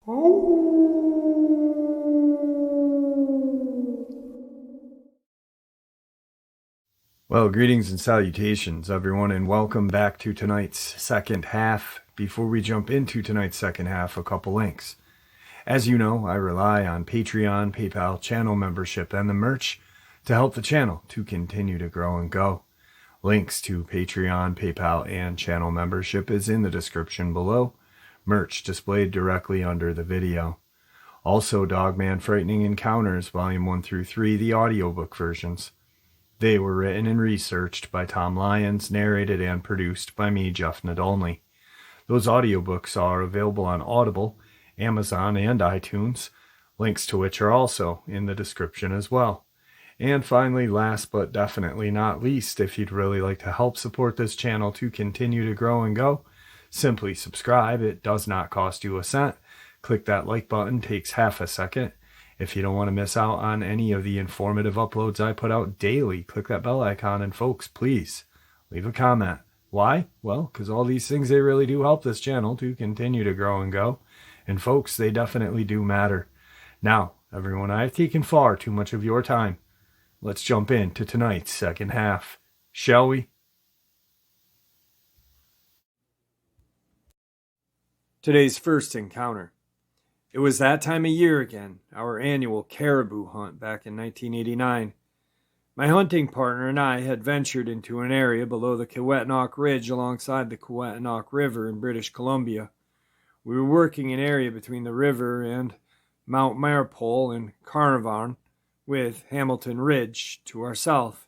Well, greetings and salutations, everyone, and welcome back to tonight's second half. Before we jump into tonight's second half, a couple links. As you know, I rely on Patreon, PayPal, channel membership, and the merch to help the channel to continue to grow and go. Links to Patreon, PayPal, and channel membership is in the description below. Merch displayed directly under the video. Also, Dogman Frightening Encounters, Volume 1 through 3, the audiobook versions. They were written and researched by Tom Lyons, narrated and produced by me, Jeff Nadolny. Those audiobooks are available on Audible, Amazon, and iTunes, links to which are also in the description as well. And finally, last but definitely not least, if you'd really like to help support this channel to continue to grow and go, simply subscribe. It does not cost you a cent. Click that like button, takes half a second. If you don't want to miss out on any of the informative uploads I put out daily, click that bell icon, and folks, please leave a comment. Why? Well, because all these things, they really do help this channel to continue to grow and go. And folks, they definitely do matter. Now, everyone, I've taken far too much of your time. Let's jump into tonight's second half, shall we? Today's first encounter. It was that time of year again, our annual caribou hunt back in 1989. My hunting partner and I had ventured into an area below the Kewetinock Ridge alongside the Kewetinock River in British Columbia. We were working an area between the river and Mount Marpole in Carnarvon, with Hamilton Ridge to our south.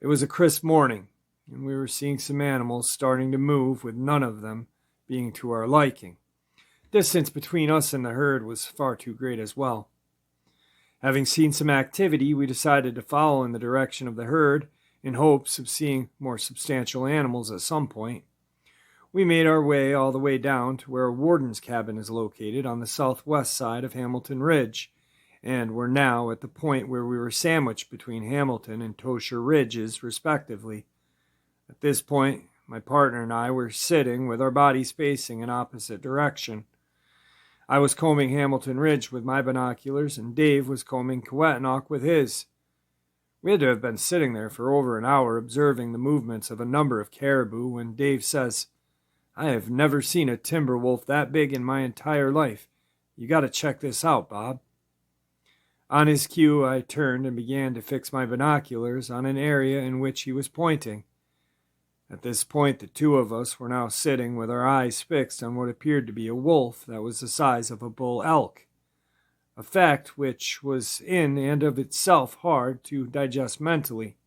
It was a crisp morning, and we were seeing some animals starting to move, with none of them being to our liking. Distance between us and the herd was far too great as well. Having seen some activity, we decided to follow in the direction of the herd in hopes of seeing more substantial animals at some point. We made our way all the way down to where a warden's cabin is located on the southwest side of Hamilton Ridge, and were now at the point where we were sandwiched between Hamilton and Tosher Ridges, respectively. At this point, my partner and I were sitting with our bodies facing in opposite direction. I was combing Hamilton Ridge with my binoculars, and Dave was combing Kewetinock with his. We had to have been sitting there for over an hour observing the movements of a number of caribou when Dave says, "I have never seen a timber wolf that big in my entire life. You got to check this out, Bob." On his cue, I turned and began to fix my binoculars on an area in which he was pointing. At this point, the two of us were now sitting with our eyes fixed on what appeared to be a wolf that was the size of a bull elk, a fact which was in and of itself hard to digest mentally.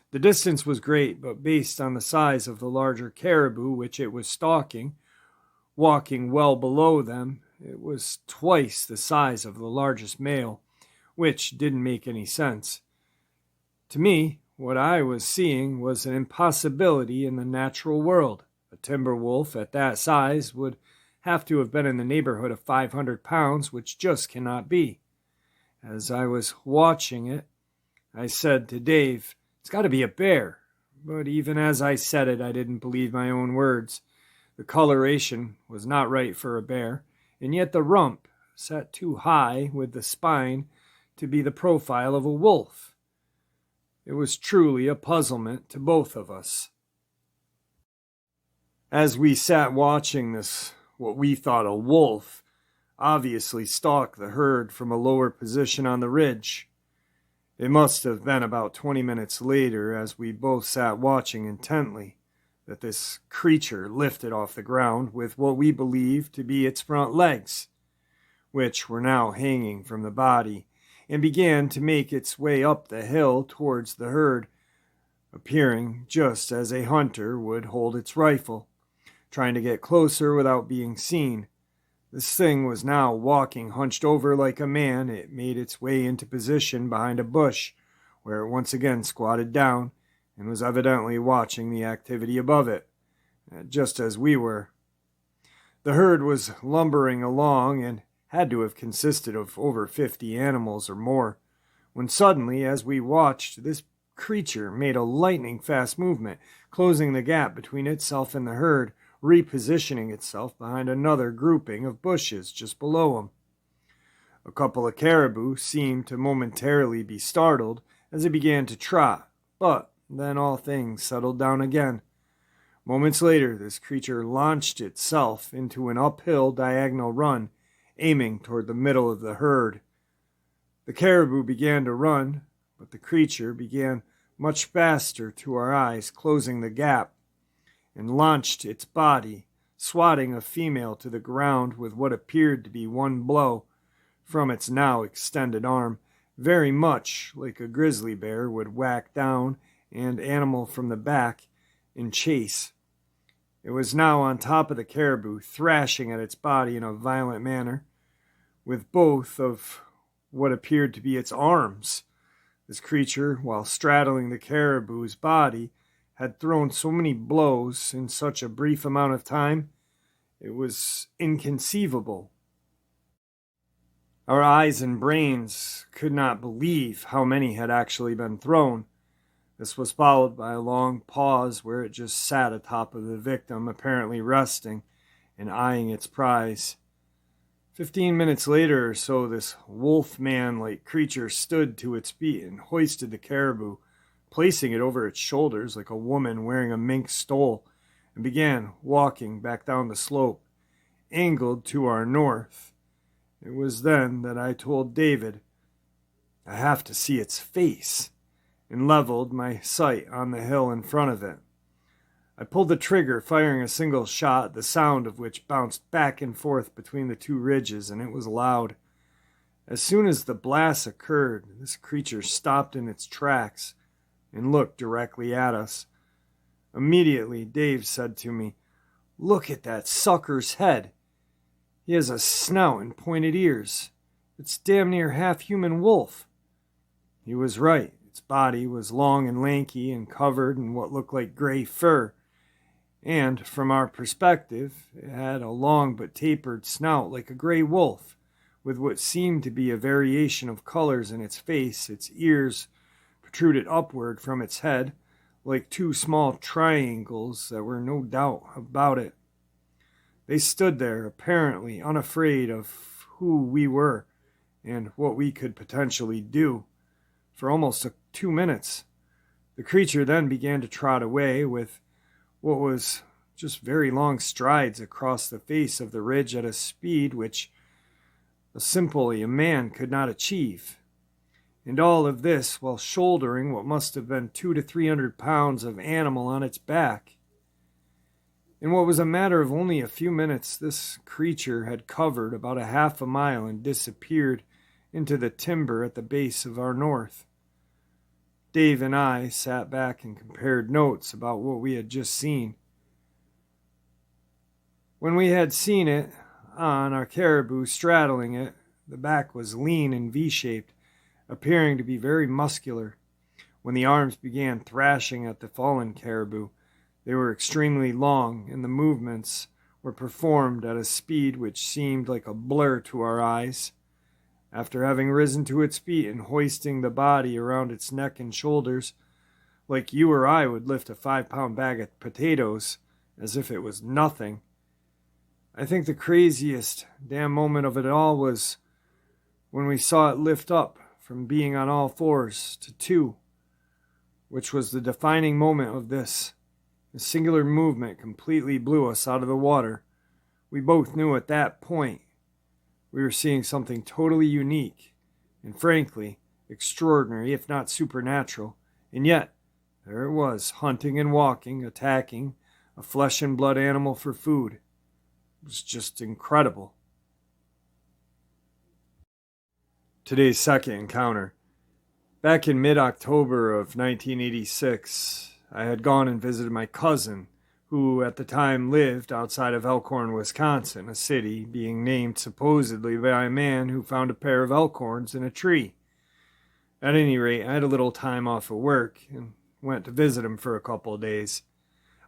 The distance was great, but based on the size of the larger caribou which it was stalking, walking well below them, it was twice the size of the largest male, which didn't make any sense. To me, what I was seeing was an impossibility in the natural world. A timber wolf at that size would have to have been in the neighborhood of 500 pounds, which just cannot be. As I was watching it, I said to Dave, "It's got to be a bear." But even as I said it, I didn't believe my own words. The coloration was not right for a bear, and yet the rump set too high with the spine to be the profile of a wolf. It was truly a puzzlement to both of us. As we sat watching this, what we thought a wolf obviously stalked the herd from a lower position on the ridge. It must have been about 20 minutes later, as we both sat watching intently, that this creature lifted off the ground with what we believed to be its front legs, which were now hanging from the body, and began to make its way up the hill towards the herd, appearing just as a hunter would hold its rifle, trying to get closer without being seen. This thing was now walking hunched over like a man. It made its way into position behind a bush, where it once again squatted down, and was evidently watching the activity above it, just as we were. The herd was lumbering along, and had to have consisted of over 50 animals or more, when suddenly, as we watched, this creature made a lightning-fast movement, closing the gap between itself and the herd, repositioning itself behind another grouping of bushes just below him. A couple of caribou seemed to momentarily be startled as it began to trot, but then all things settled down again. Moments later, this creature launched itself into an uphill diagonal run, aiming toward the middle of the herd. The caribou began to run, but the creature began much faster to our eyes, closing the gap, and launched its body, swatting a female to the ground with what appeared to be one blow from its now extended arm, very much like a grizzly bear would whack down an animal from the back in chase. It was now on top of the caribou, thrashing at its body in a violent manner, with both of what appeared to be its arms. This creature, while straddling the caribou's body, had thrown so many blows in such a brief amount of time, it was inconceivable. Our eyes and brains could not believe how many had actually been thrown. This was followed by a long pause where it just sat atop of the victim, apparently resting and eyeing its prize. 15 minutes later or so, this wolf-man-like creature stood to its feet and hoisted the caribou, placing it over its shoulders like a woman wearing a mink stole, and began walking back down the slope, angled to our north. It was then that I told David, "I have to see its face," and leveled my sight on the hill in front of it. I pulled the trigger, firing a single shot, the sound of which bounced back and forth between the two ridges, and it was loud. As soon as the blast occurred, this creature stopped in its tracks and looked directly at us. Immediately, Dave said to me, "Look at that sucker's head. He has a snout and pointed ears. It's damn near half-human wolf." He was right. Its body was long and lanky and covered in what looked like gray fur, and, from our perspective, it had a long but tapered snout like a gray wolf, with what seemed to be a variation of colors in its face. Its ears protruded upward from its head, like two small triangles that were no doubt about it. They stood there, apparently unafraid of who we were and what we could potentially do, for almost 2 minutes. The creature then began to trot away with what was just very long strides across the face of the ridge at a speed which simply a man could not achieve. And all of this while shouldering what must have been 200 to 300 pounds of animal on its back. In what was a matter of only a few minutes, this creature had covered about a half a mile and disappeared into the timber at the base of our north. Dave and I sat back and compared notes about what we had just seen. When we had seen it on our caribou straddling it, the back was lean and V-shaped, appearing to be very muscular. When the arms began thrashing at the fallen caribou, they were extremely long, and the movements were performed at a speed which seemed like a blur to our eyes. After having risen to its feet and hoisting the body around its neck and shoulders, like you or I would lift a 5-pound bag of potatoes as if it was nothing, I think the craziest damn moment of it all was when we saw it lift up from being on all fours to 2, which was the defining moment of this. The singular movement completely blew us out of the water. We both knew at that point we were seeing something totally unique and, frankly, extraordinary, if not supernatural. And yet, there it was, hunting and walking, attacking a flesh and blood animal for food. It was just incredible. Today's second encounter. Back in mid-October of 1986, I had gone and visited my cousin, who at the time lived outside of Elkhorn, Wisconsin, a city being named supposedly by a man who found a pair of elkhorns in a tree. At any rate, I had a little time off of work and went to visit him for a couple of days.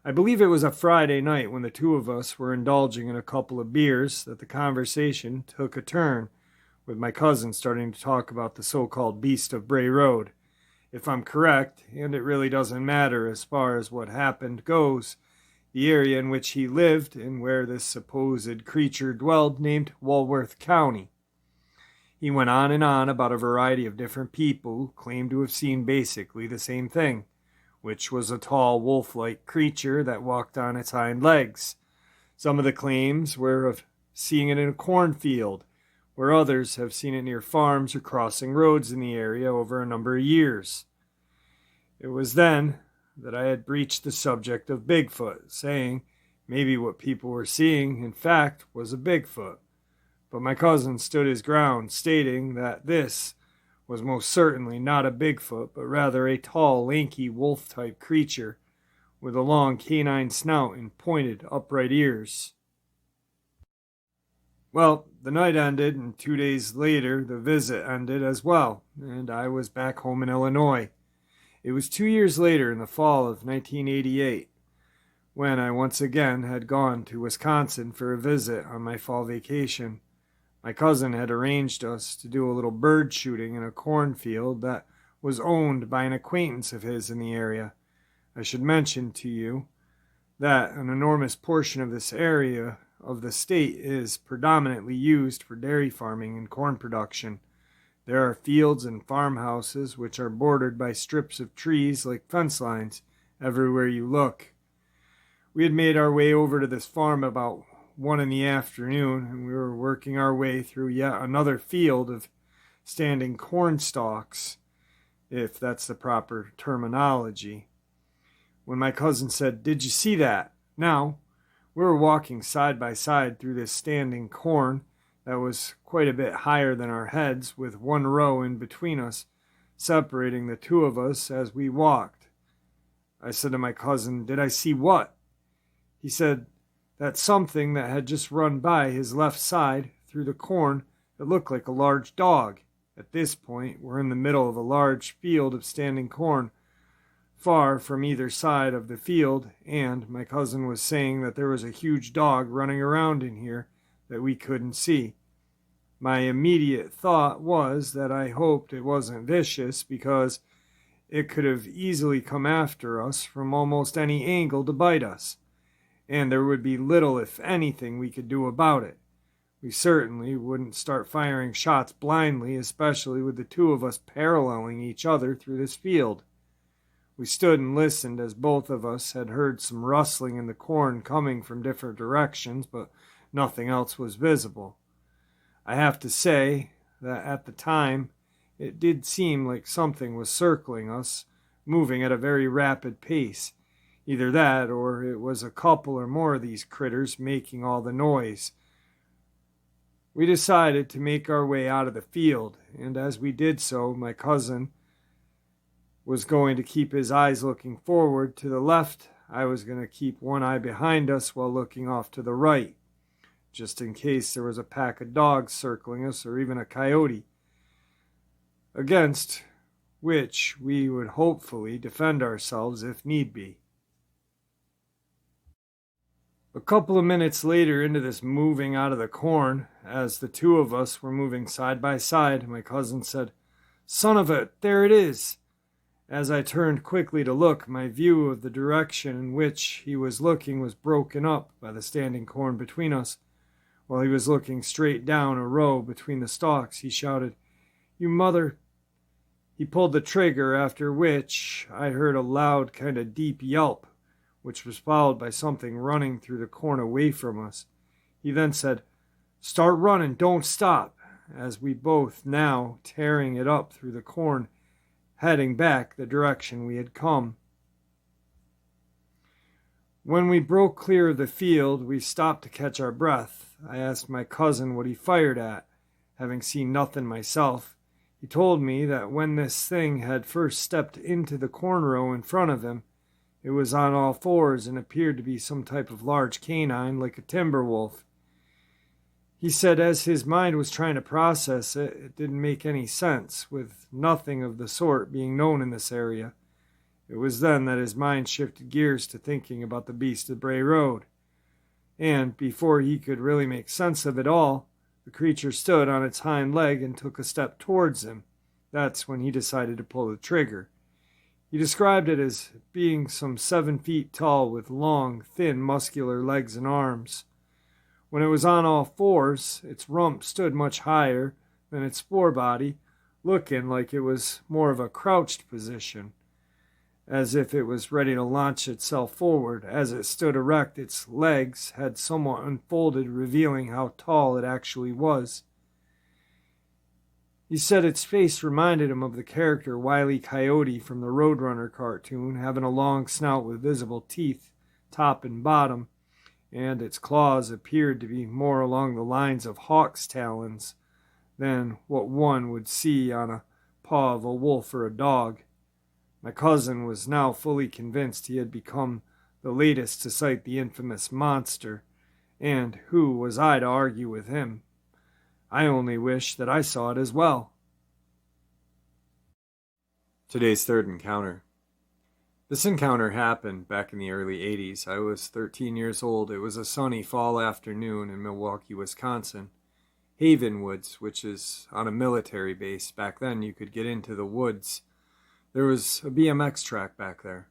I believe it was a Friday night when the two of us were indulging in a couple of beers that the conversation took a turn, with my cousin starting to talk about the so-called Beast of Bray Road. If I'm correct, and it really doesn't matter as far as what happened goes, the area in which he lived and where this supposed creature dwelled named Walworth County. He went on and on about a variety of different people who claimed to have seen basically the same thing, which was a tall wolf-like creature that walked on its hind legs. Some of the claims were of seeing it in a cornfield, where others have seen it near farms or crossing roads in the area over a number of years. It was then that I had breached the subject of Bigfoot, saying maybe what people were seeing, in fact, was a Bigfoot. But my cousin stood his ground, stating that this was most certainly not a Bigfoot, but rather a tall, lanky, wolf-type creature with a long canine snout and pointed, upright ears. Well, the night ended, and 2 days later the visit ended as well, and I was back home in Illinois. It was 2 years later, in the fall of 1988, when I once again had gone to Wisconsin for a visit on my fall vacation. My cousin had arranged us to do a little bird shooting in a cornfield that was owned by an acquaintance of his in the area. I should mention to you that an enormous portion of this area of the state is predominantly used for dairy farming and corn production. There are fields and farmhouses which are bordered by strips of trees like fence lines everywhere you look. We had made our way over to this farm about 1 in the afternoon, and we were working our way through yet another field of standing corn stalks, if that's the proper terminology, when my cousin said, "Did you see that?" Now, we were walking side by side through this standing corn that was quite a bit higher than our heads, with one row in between us, separating the two of us as we walked. I said to my cousin, "Did I see what?" He said that something that had just run by his left side through the corn that looked like a large dog. At this point, we're in the middle of a large field of standing corn, far from either side of the field, and my cousin was saying that there was a huge dog running around in here that we couldn't see. My immediate thought was that I hoped it wasn't vicious, because it could have easily come after us from almost any angle to bite us, and there would be little, if anything, we could do about it. We certainly wouldn't start firing shots blindly, especially with the two of us paralleling each other through this field. We stood and listened, as both of us had heard some rustling in the corn coming from different directions, but nothing else was visible. I have to say that at the time it did seem like something was circling us, moving at a very rapid pace. Either that, or it was a couple or more of these critters making all the noise. We decided to make our way out of the field, and as we did so, my cousin was going to keep his eyes looking forward to the left. I was going to keep one eye behind us while looking off to the right, just in case there was a pack of dogs circling us, or even a coyote, against which we would hopefully defend ourselves if need be. A couple of minutes later into this moving out of the corn, as the two of us were moving side by side, my cousin said, "Son of a, there it is!" As I turned quickly to look, my view of the direction in which he was looking was broken up by the standing corn between us. While he was looking straight down a row between the stalks, he shouted, "You mother!" He pulled the trigger, after which I heard a loud kind of deep yelp, which was followed by something running through the corn away from us. He then said, "Start running, don't stop," as we both now tearing it up through the corn, heading back the direction we had come. When we broke clear of the field, we stopped to catch our breath. I asked my cousin what he fired at, having seen nothing myself. He told me that when this thing had first stepped into the corn row in front of him, it was on all fours and appeared to be some type of large canine, like a timber wolf. He said as his mind was trying to process it, it didn't make any sense, with nothing of the sort being known in this area. It was then that his mind shifted gears to thinking about the beast of Bray Road. And before he could really make sense of it all, the creature stood on its hind leg and took a step towards him. That's when he decided to pull the trigger. He described it as being some 7 feet tall with long, thin, muscular legs and arms. When it was on all fours, its rump stood much higher than its forebody, looking like it was more of a crouched position, as if it was ready to launch itself forward. As it stood erect, its legs had somewhat unfolded, revealing how tall it actually was. He said its face reminded him of the character Wile E. Coyote from the Roadrunner cartoon, having a long snout with visible teeth, top and bottom, and its claws appeared to be more along the lines of hawk's talons than what one would see on a paw of a wolf or a dog. My cousin was now fully convinced he had become the latest to sight the infamous monster, and who was I to argue with him? I only wish that I saw it as well. Today's third encounter. This encounter happened back in the early 80s. I was 13 years old. It was a sunny fall afternoon in Milwaukee, Wisconsin. Haven Woods, which is on a military base. Back then you could get into the woods. There was a BMX track back there.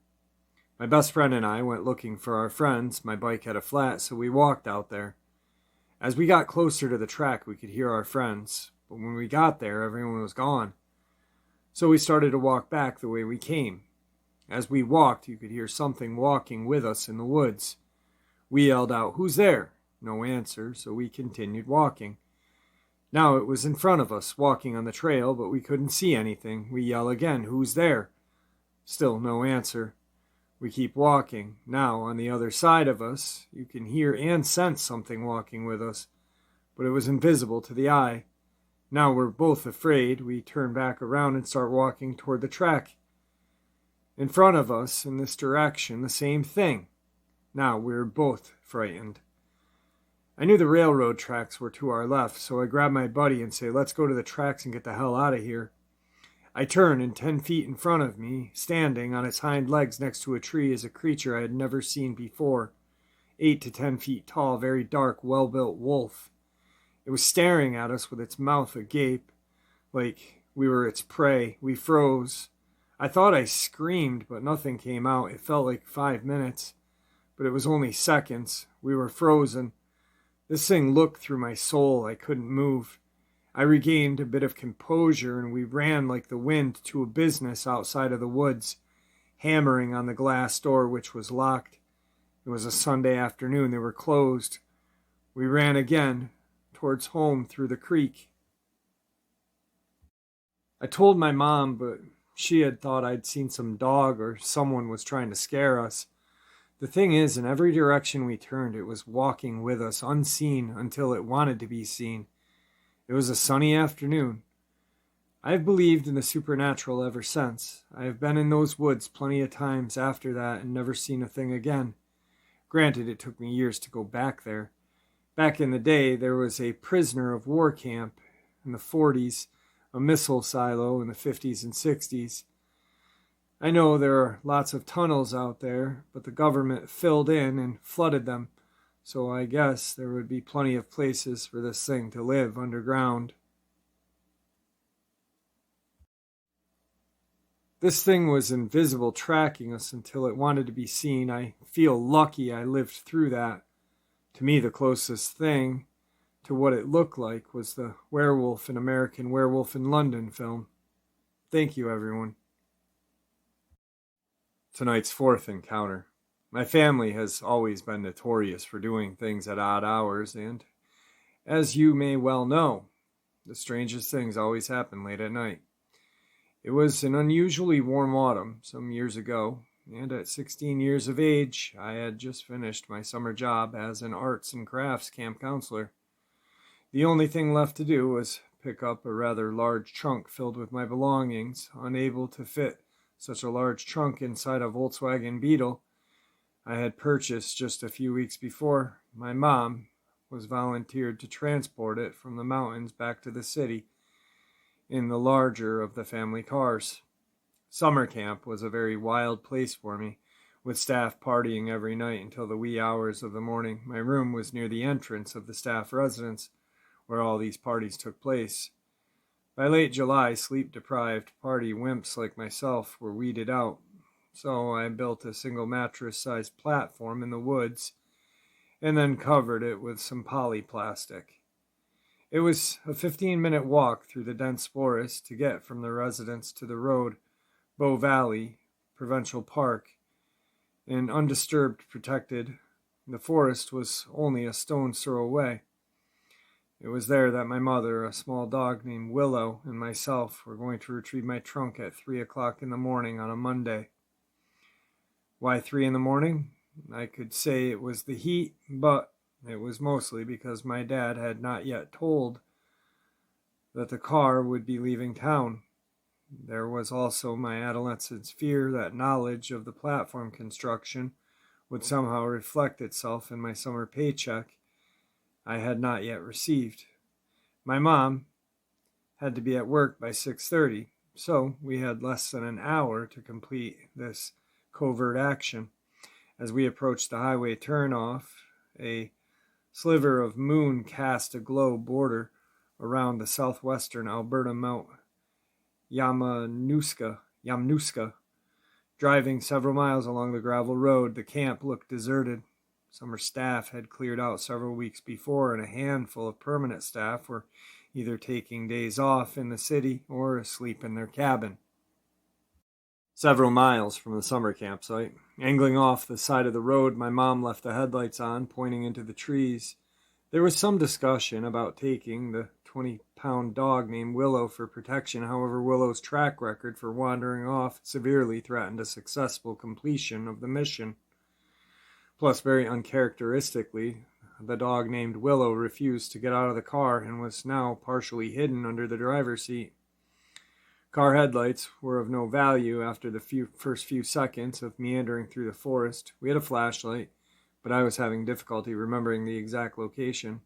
My best friend and I went looking for our friends. My bike had a flat, so we walked out there. As we got closer to the track, we could hear our friends, but when we got there, everyone was gone. So we started to walk back the way we came. As we walked, you could hear something walking with us in the woods. We yelled out, "Who's there?" No answer, so we continued walking. Now it was in front of us, walking on the trail, but we couldn't see anything. We yell again, "Who's there?" Still no answer. We keep walking. Now on the other side of us, you can hear and sense something walking with us, but it was invisible to the eye. Now we're both afraid. We turn back around and start walking toward the track. In front of us, in this direction, the same thing. Now we're both frightened. I knew the railroad tracks were to our left, so I grabbed my buddy and say, "Let's go to the tracks and get the hell out of here." I turn, and 10 feet in front of me, standing on its hind legs next to a tree, is a creature I had never seen before. 8 to 10 feet tall, very dark, well-built wolf. It was staring at us with its mouth agape, like we were its prey. We froze. I thought I screamed, but nothing came out. It felt like 5 minutes, but it was only seconds. We were frozen. This thing looked through my soul. I couldn't move. I regained a bit of composure, and we ran like the wind to a business outside of the woods, hammering on the glass door, which was locked. It was a Sunday afternoon. They were closed. We ran again, towards home through the creek. I told my mom, but she had thought I'd seen some dog or someone was trying to scare us. The thing is, in every direction we turned, it was walking with us, unseen until it wanted to be seen. It was a sunny afternoon. I have believed in the supernatural ever since. I have been in those woods plenty of times after that and never seen a thing again. Granted, it took me years to go back there. Back in the day, there was a prisoner of war camp in the 40s, a missile silo in the 50s and 60s. I know there are lots of tunnels out there, but the government filled in and flooded them, so I guess there would be plenty of places for this thing to live underground. This thing was invisible, tracking us until it wanted to be seen. I feel lucky I lived through that. To me, the closest thing to what it looked like was the werewolf in American Werewolf in London film. Thank you, everyone. Tonight's fourth encounter. My family has always been notorious for doing things at odd hours, and, as you may well know, the strangest things always happen late at night. It was an unusually warm autumn some years ago, and at 16 years of age, I had just finished my summer job as an arts and crafts camp counselor. The only thing left to do was pick up a rather large trunk filled with my belongings. Unable to fit such a large trunk inside a Volkswagen Beetle I had purchased just a few weeks before, my mom was volunteered to transport it from the mountains back to the city in the larger of the family cars. Summer camp was a very wild place for me, with staff partying every night until the wee hours of the morning. My room was near the entrance of the staff residence, where all these parties took place. By late July, sleep-deprived party wimps like myself were weeded out. so I built a single mattress-sized platform in the woods and then covered it with some polyplastic. It was a 15-minute walk through the dense forest to get from the residence to the road, Bow Valley Provincial Park, and undisturbed, protected. The forest was only a stone's throw away. It was there that my mother, a small dog named Willow, and myself were going to retrieve my trunk at 3 o'clock in the morning on a Monday. Why 3 in the morning? I could say it was the heat, but it was mostly because my dad had not yet told that the car would be leaving town. There was also my adolescent's fear that knowledge of the platform construction would somehow reflect itself in my summer paycheck I had not yet received. My mom had to be at work by 6:30, so we had less than an hour to complete this covert action. As we approached the highway turnoff, a sliver of moon cast a glow border around the southwestern Alberta Mount Yamnuska. Driving several miles along the gravel road, the camp looked deserted. Summer staff had cleared out several weeks before, and a handful of permanent staff were either taking days off in the city or asleep in their cabin. Several miles from the summer campsite, angling off the side of the road, my mom left the headlights on, pointing into the trees. There was some discussion about taking the 20-pound dog named Willow for protection. However, Willow's track record for wandering off severely threatened a successful completion of the mission. Plus, very uncharacteristically, the dog named Willow refused to get out of the car and was now partially hidden under the driver's seat. Car headlights were of no value after the first few seconds of meandering through the forest. We had a flashlight, but I was having difficulty remembering the exact location.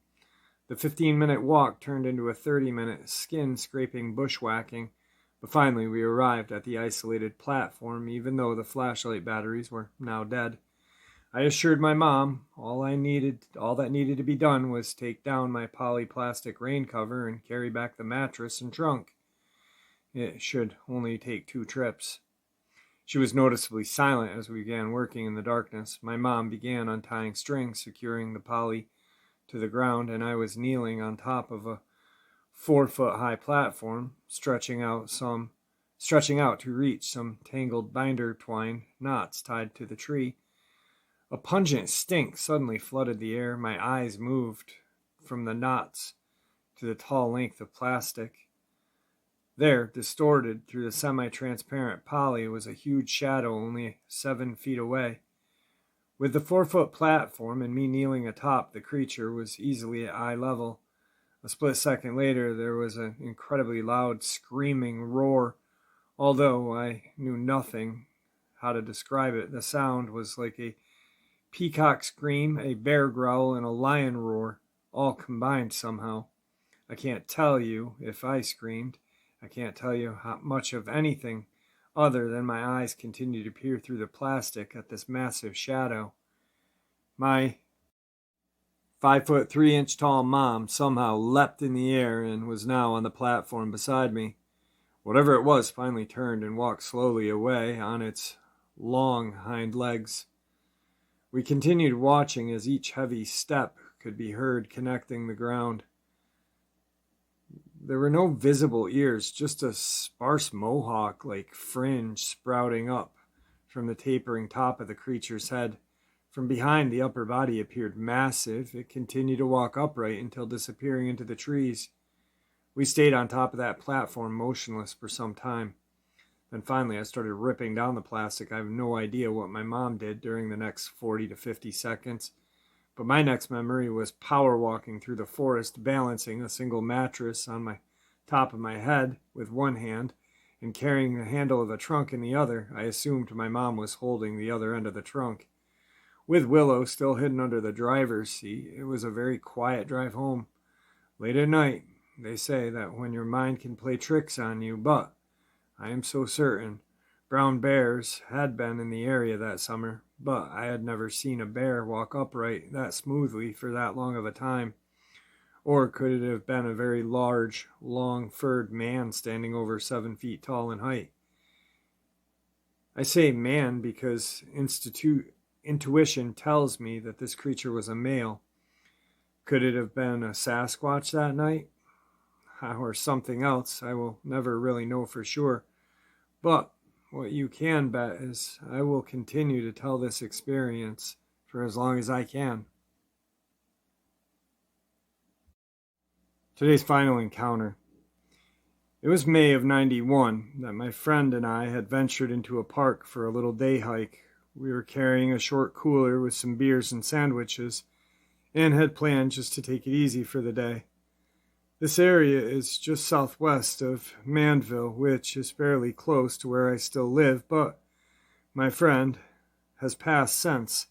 The 15-minute walk turned into a 30-minute skin-scraping bushwhacking, but finally we arrived at the isolated platform, even though the flashlight batteries were now dead. I assured my mom all that needed to be done was take down my polyplastic rain cover and carry back the mattress and trunk. It should only take 2 trips. She was noticeably silent as we began working in the darkness. My mom began untying strings, securing the poly to the ground, and I was kneeling on top of a 4-foot-high platform, stretching out to reach some tangled binder twine knots tied to the tree. A pungent stink suddenly flooded the air. My eyes moved from the knots to the tall length of plastic. There, distorted through the semi-transparent poly, was a huge shadow only 7 feet away. With the 4-foot platform and me kneeling atop, the creature was easily at eye level. A split second later, there was an incredibly loud screaming roar. Although I knew nothing how to describe it, the sound was like a peacock scream, a bear growl, and a lion roar, all combined somehow. I can't tell you if I screamed. I can't tell you how much of anything other than my eyes continued to peer through the plastic at this massive shadow. My 5'3" tall mom somehow leapt in the air and was now on the platform beside me. Whatever it was finally turned and walked slowly away on its long hind legs. We continued watching as each heavy step could be heard connecting the ground. There were no visible ears, just a sparse mohawk-like fringe sprouting up from the tapering top of the creature's head. From behind, the upper body appeared massive. It continued to walk upright until disappearing into the trees. We stayed on top of that platform motionless for some time. Then finally I started ripping down the plastic. I have no idea what my mom did during the next 40 to 50 seconds. But my next memory was power walking through the forest, balancing a single mattress on my top of my head with one hand and carrying the handle of the trunk in the other. I assumed my mom was holding the other end of the trunk. With Willow still hidden under the driver's seat, it was a very quiet drive home. Late at night, they say that when your mind can play tricks on you, but I am so certain brown bears had been in the area that summer, but I had never seen a bear walk upright that smoothly for that long of a time. Or could it have been a very large, long-furred man standing over 7 feet tall in height? I say man because intuition tells me that this creature was a male. Could it have been a Sasquatch that night? Or something else? I will never really know for sure. But what you can bet is I will continue to tell this experience for as long as I can. Today's final encounter. It was May of '91 that my friend and I had ventured into a park for a little day hike. We were carrying a short cooler with some beers and sandwiches and had planned just to take it easy for the day. This area is just southwest of Manville, which is fairly close to where I still live, but my friend has passed since.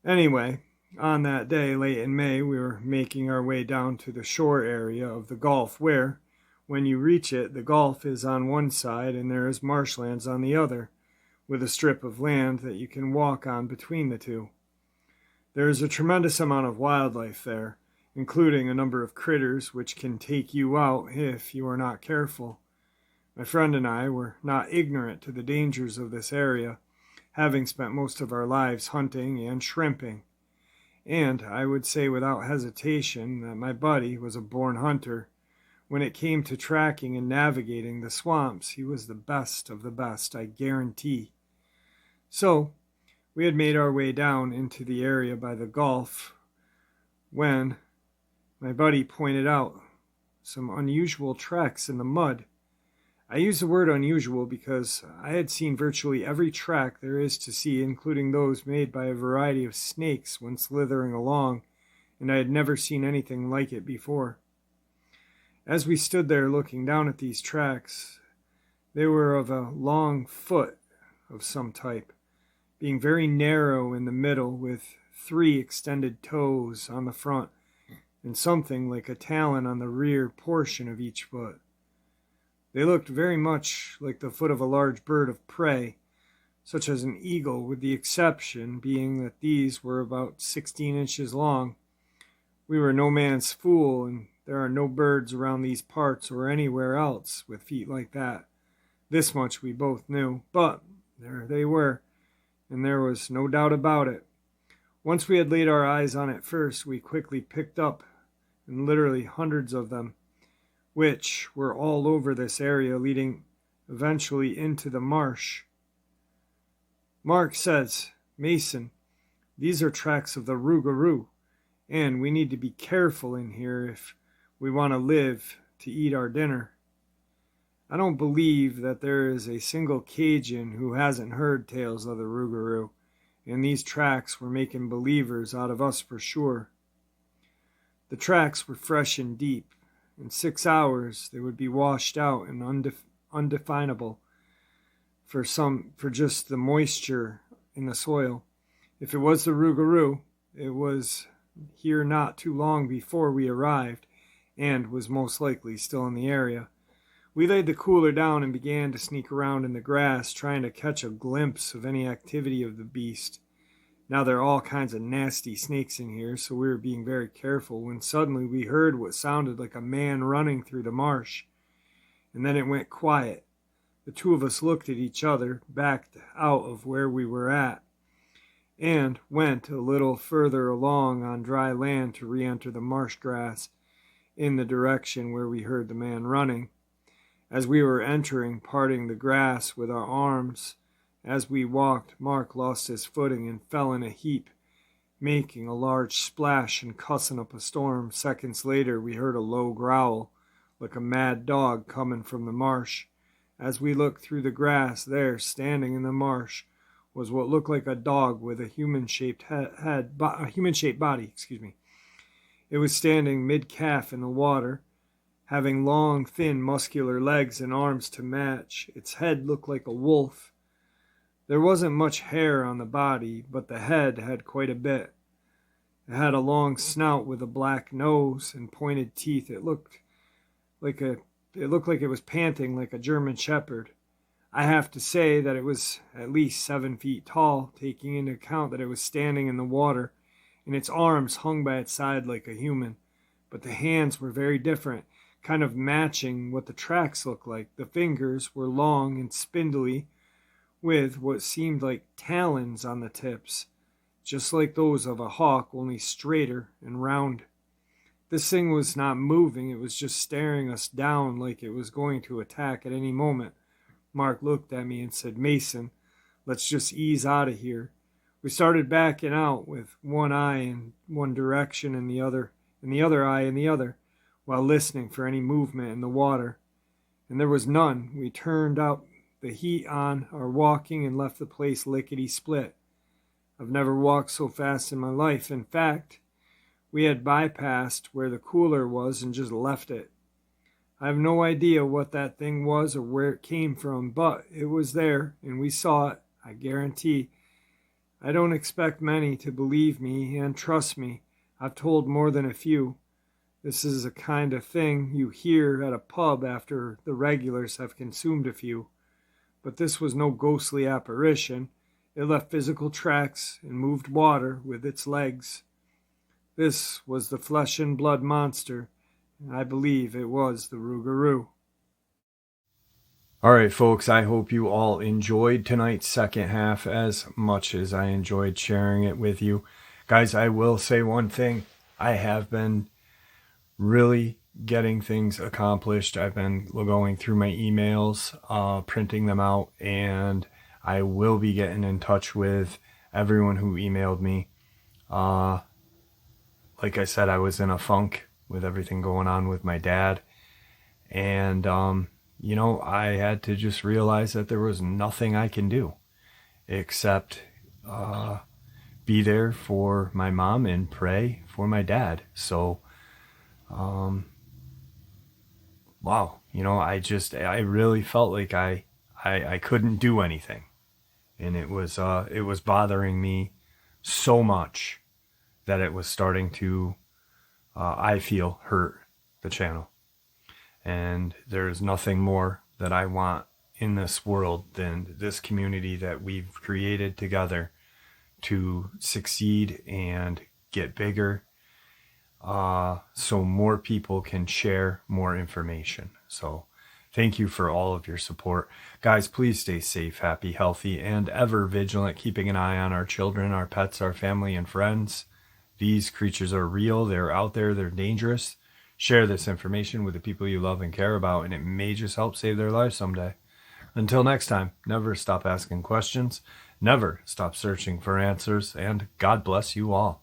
Anyway, on that day, late in May, we were making our way down to the shore area of the Gulf, where, when you reach it, the Gulf is on one side and there is marshlands on the other, with a strip of land that you can walk on between the two. There is a tremendous amount of wildlife there, including a number of critters which can take you out if you are not careful. My friend and I were not ignorant to the dangers of this area, having spent most of our lives hunting and shrimping. And I would say without hesitation that my buddy was a born hunter. When it came to tracking and navigating the swamps, he was the best of the best, I guarantee. So, we had made our way down into the area by the Gulf when my buddy pointed out some unusual tracks in the mud. I use the word unusual because I had seen virtually every track there is to see, including those made by a variety of snakes when slithering along, and I had never seen anything like it before. As we stood there looking down at these tracks, they were of a long foot of some type, being very narrow in the middle with 3 extended toes on the front and something like a talon on the rear portion of each foot. They looked very much like the foot of a large bird of prey, such as an eagle, with the exception being that these were about 16 inches long. We were no man's fool, and there are no birds around these parts or anywhere else with feet like that. This much we both knew, but there they were, and there was no doubt about it. Once we had laid our eyes on it first, we quickly picked up, and literally hundreds of them, which were all over this area, leading eventually into the marsh. Mark says, "Mason, these are tracks of the Rugaru, and we need to be careful in here if we want to live to eat our dinner." I don't believe that there is a single Cajun who hasn't heard tales of the Rugaru, and these tracks were making believers out of us for sure. The tracks were fresh and deep. In 6 hours, they would be washed out and undefinable for just the moisture in the soil. If it was the Rugaru, it was here not too long before we arrived, and was most likely still in the area. We laid the cooler down and began to sneak around in the grass, trying to catch a glimpse of any activity of the beast. Now there are all kinds of nasty snakes in here, so we were being very careful when suddenly we heard what sounded like a man running through the marsh. And then it went quiet. The two of us looked at each other, backed out of where we were at, and went a little further along on dry land to re-enter the marsh grass in the direction where we heard the man running. As we were entering, parting the grass with our arms, as we walked, Mark lost his footing and fell in a heap, making a large splash and cussing up a storm. Seconds later, we heard a low growl, like a mad dog coming from the marsh. As we looked through the grass, there, standing in the marsh, was what looked like a dog with a human-shaped body. It was standing mid-calf in the water, having long, thin, muscular legs and arms to match. Its head looked like a wolf. There wasn't much hair on the body, but the head had quite a bit. It had a long snout with a black nose and pointed teeth. It looked like it was panting like a German shepherd. I have to say that it was at least 7 feet tall, taking into account that it was standing in the water, and its arms hung by its side like a human. But the hands were very different, kind of matching what the tracks looked like. The fingers were long and spindly, with what seemed like talons on the tips, just like those of a hawk, only straighter and round. This thing was not moving, it was just staring us down like it was going to attack at any moment. Mark looked at me and said, "Mason, let's just ease out of here." We started backing out with one eye in one direction and the other eye in the other, while listening for any movement in the water. And there was none. We turned out the heat on our walking and left the place lickety-split. I've never walked so fast in my life. In fact, we had bypassed where the cooler was and just left it. I have no idea what that thing was or where it came from, but it was there and we saw it, I guarantee. I don't expect many to believe me and trust me. I've told more than a few. This is the kind of thing you hear at a pub after the regulars have consumed a few. But this was no ghostly apparition. It left physical tracks and moved water with its legs. This was the flesh and blood monster, and I believe it was the Rugaru. All right, folks, I hope you all enjoyed tonight's second half as much as I enjoyed sharing it with you. Guys, I will say one thing. I have been really getting things accomplished. I've been going through my emails, printing them out, and I will be getting in touch with everyone who emailed me. Like I said, I was in a funk with everything going on with my dad, and I had to just realize that there was nothing I can do except be there for my mom and pray for my dad. So wow, I really felt like I couldn't do anything, and it was bothering me so much that it was starting to I feel hurt the channel. And there's nothing more that I want in this world than this community that we've created together to succeed and get bigger, so more people can share more information. So thank you for all of your support. Guys, please stay safe, happy, healthy, and ever vigilant, keeping an eye on our children, our pets, our family, and friends. These creatures are real. They're out there. They're dangerous. Share this information with the people you love and care about, and it may just help save their lives someday. Until next time, never stop asking questions, never stop searching for answers, and God bless you all.